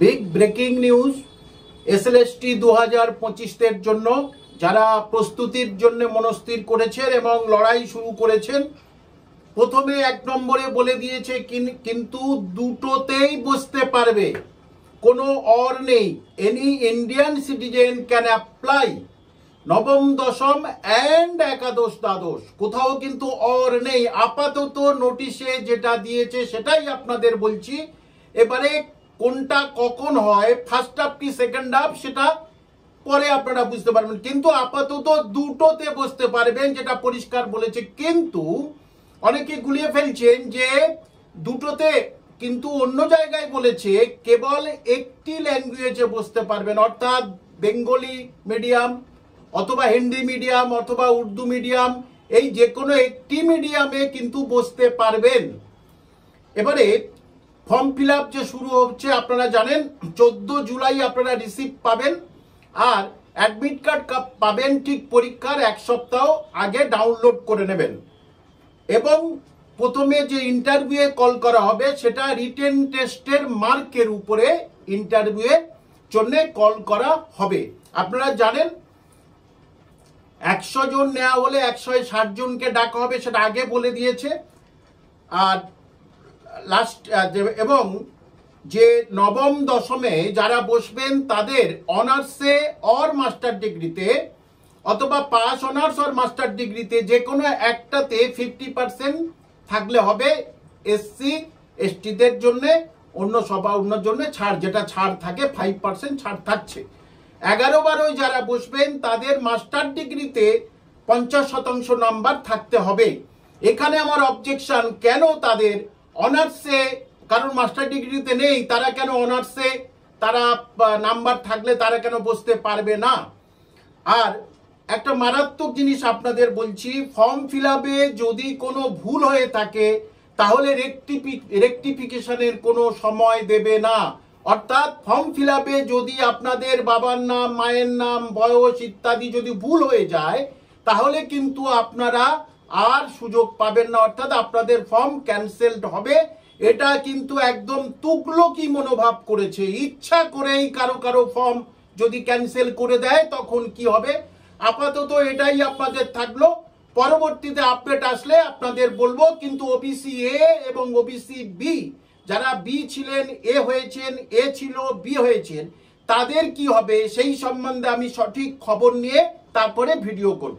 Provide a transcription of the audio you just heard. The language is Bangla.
বিগ ব্রেকিং নিউজ এসএলএসটি 2025 এর জন্য যারা প্রস্তুতির জন্য মনস্থির করেছেন এবং লড়াই শুরু করেছেন, প্রথমে এক নম্বরে বলে দিয়েছে কিন্তু দুটোতেই বসতে পারবে, কোনো অর নেই। Any Indian citizen can apply নবম দশম অ্যান্ড একাদশ দ্বাদশ, কোথাও কিন্তু অর নেই। আপাতত নোটিশে যেটা দিয়েছে সেটাই আপনাদের বলছি। এবারে কোনটা কখন হয়, ফার্স্ট হাফ কি সেকেন্ড হাফ, সেটা পরে আপনারা বুঝতে পারবেন, কিন্তু আপাতত দুটোতে বসতে পারবেন, যেটা পরিষ্কার বলেছে। কিন্তু অনেকে গুলিয়ে ফেলছেন যে দুটোতে, কিন্তু অন্য জায়গায় বলেছে কেবল একটি ল্যাঙ্গুয়েজে বসতে পারবেন, অর্থাৎ বেঙ্গলি মিডিয়াম অথবা হিন্দি মিডিয়াম অথবা উর্দু মিডিয়াম, এই যে কোনো একটি মিডিয়ামে কিন্তু বসতে পারবেন। এবারে ফর্ম ফিল আপ যে শুরু হচ্ছে আপনারা জানেন, 14 জুলাই আপনারা রিসিপ্ট পাবেন, আর অ্যাডমিট কার্ড পাবেন ঠিক পরীক্ষার এক সপ্তাহ আগে ডাউনলোড করে নেবেন। এবং প্রথমে যে ইন্টারভিউয়ে কল করা হবে সেটা রিটেন টেস্টের মার্কের উপরে ইন্টারভিউয়ের জন্য কল করা হবে। আপনারা জানেন 100 জন নেওয়া হলে 160 জনকে ডাকা হবে, সেটা আগে বলে দিয়েছে। আর লাস্ট এবং যে নবম দশমে যারা বসবেন তাদের অনার্সে অর মাস্টার ডিগ্রিতে অথবা পাস অনার্স অর মাস্টার ডিগ্রিতে যে কোনো একটাতে 50% থাকলে হবে। এসসি এসটিদের জন্য, অন্যর জন্য ছাড়, যেটা ছাড় থাকে 5% ছাড় থাকছে। 11-12 যারা বসবেন তাদের মাস্টার ডিগ্রিতে 50% নাম্বার থাকতে হবে। এখানে আমার অবজেকশন, কেন তাদের অনার্সে, কারণ মাস্টার ডিগ্রিতে নেই, তারা কেন অনার্সে তারা নাম্বার থাকলে তারা কেন বসতে পারবে না? আর একটা মারাত্মক জিনিস আপনাদের বলছি, ফর্ম ফিল আপে যদি কোনো ভুল হয়ে থাকে তাহলে রেকটিফিকেশনের কোনো সময় দেবে না। অর্থাৎ ফর্ম ফিল আপে যদি আপনাদের বাবার নাম, মায়ের নাম, বয়স ইত্যাদি যদি ভুল হয়ে যায় তাহলে কিন্তু আপনারা আর সুযোগ পাবেন না, অর্থাৎ আপনাদের ফর্ম ক্যান্সেলড হবে। এটা কিন্তু একদম তুগলকি মনোভাব করেছে, ইচ্ছা করেই কারো ফর্ম যদি ক্যান্সেল করে দেয় তখন কি হবে। আপাতত এটাই আপনাদের থাকলো, পরবর্তীতে আপডেট আসলে আপনাদের বলবো। কিন্তু ওবিসি এ এবং ওবিসি বি, যারা বি ছিলেন এ হয়েছেন, এ ছিল বি হয়েছেন, তাদের কি হবে সেই সম্বন্ধে আমি সঠিক খবর নিয়ে তারপরে ভিডিও করব।